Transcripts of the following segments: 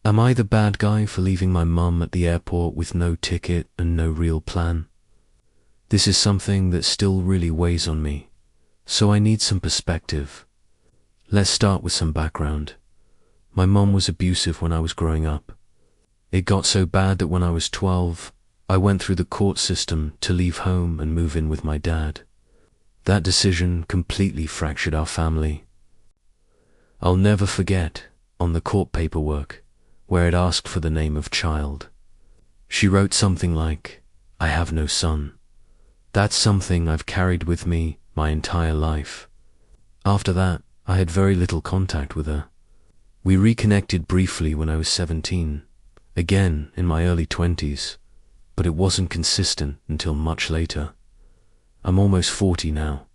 Am I the bad guy for leaving my mum at the airport with no ticket and no real plan? This is something that still really weighs on me, so I need some perspective. Let's start with some background. My mum was abusive when I was growing up. It got so bad that when I was 12, I went through the court system to leave home and move in with my dad. That decision completely fractured our family. I'll never forget, on the court paperwork, where it asked for the name of child, she wrote something like, "I have no son." That's something I've carried with me my entire life. After that, I had very little contact with her. We reconnected briefly when I was 17, again in my early 20s, but it wasn't consistent until much later. I'm almost 40 now.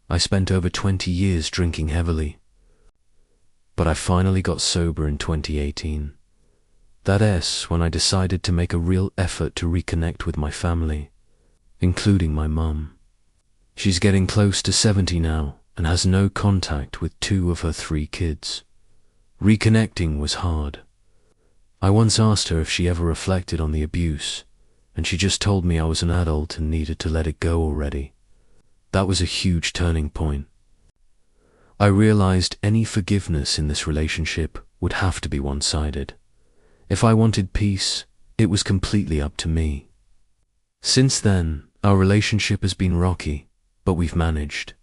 I spent over 20 years drinking heavily, but I finally got sober in 2018. That's when I decided to make a real effort to reconnect with my family, including my mum. She's getting close to 70 now and has no contact with 2 of her 3 kids. Reconnecting was hard. I once asked her if she ever reflected on the abuse, and she just told me I was an adult and needed to let it go already. That was a huge turning point. I realized any forgiveness in this relationship would have to be one-sided. If I wanted peace, it was completely up to me. Since then, our relationship has been rocky, but we've managed.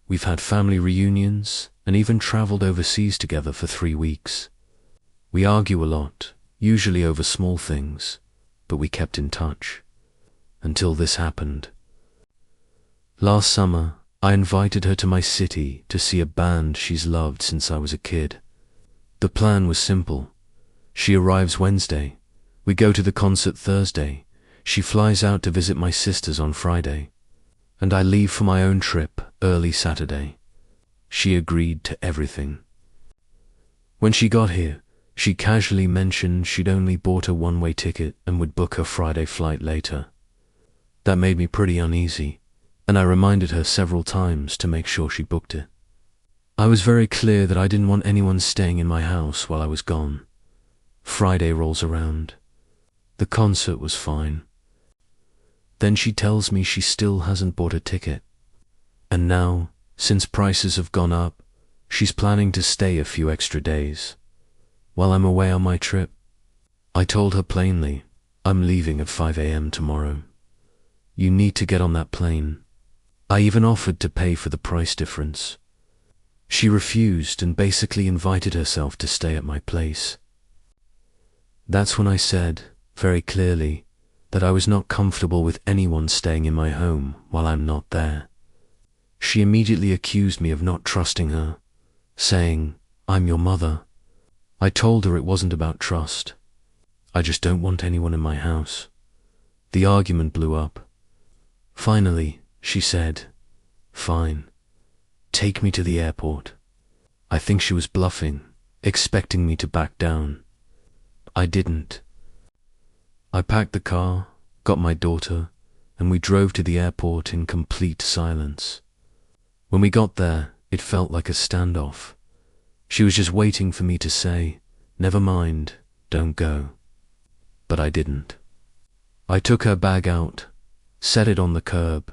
We've had family reunions and even traveled overseas together for 3 weeks. We argue a lot, usually over small things, but we kept in touch. Until this happened. Last summer, I invited her to my city to see a band she's loved since I was a kid. The plan was simple. She arrives Wednesday. We go to the concert Thursday. She flies out to visit my sisters on Friday. And I leave for my own trip early Saturday. She agreed to everything. When she got here, she casually mentioned she'd only bought a one-way ticket and would book her Friday flight later. That made me pretty uneasy, and I reminded her several times to make sure she booked it. I was very clear that I didn't want anyone staying in my house while I was gone. Friday rolls around. The concert was fine. Then she tells me she still hasn't bought a ticket. And now, since prices have gone up, she's planning to stay a few extra days. While I'm away on my trip, I told her plainly, I'm leaving at 5 a.m. tomorrow. You need to get on that plane. I even offered to pay for the price difference. She refused and basically invited herself to stay at my place. That's when I said, very clearly, that I was not comfortable with anyone staying in my home while I'm not there. She immediately accused me of not trusting her, saying, I'm your mother. I told her it wasn't about trust. I just don't want anyone in my house. The argument blew up. Finally, she said, fine, take me to the airport. I think she was bluffing, expecting me to back down. I didn't. I packed the car, got my daughter, and we drove to the airport in complete silence. When we got there, it felt like a standoff. She was just waiting for me to say, never mind, don't go. But I didn't. I took her bag out, set it on the curb,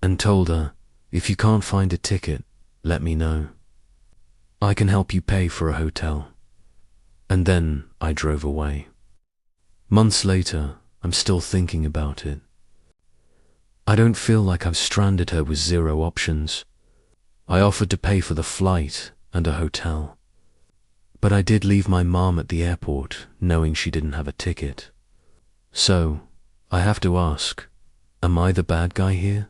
and told her, if you can't find a ticket, let me know. I can help you pay for a hotel. And then I drove away. Months later, I'm still thinking about it. I don't feel like I've stranded her with 0 options. I offered to pay for the flight and a hotel. But I did leave my mom at the airport, knowing she didn't have a ticket. So, I have to ask, am I the bad guy here?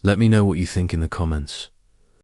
Let me know what you think in the comments.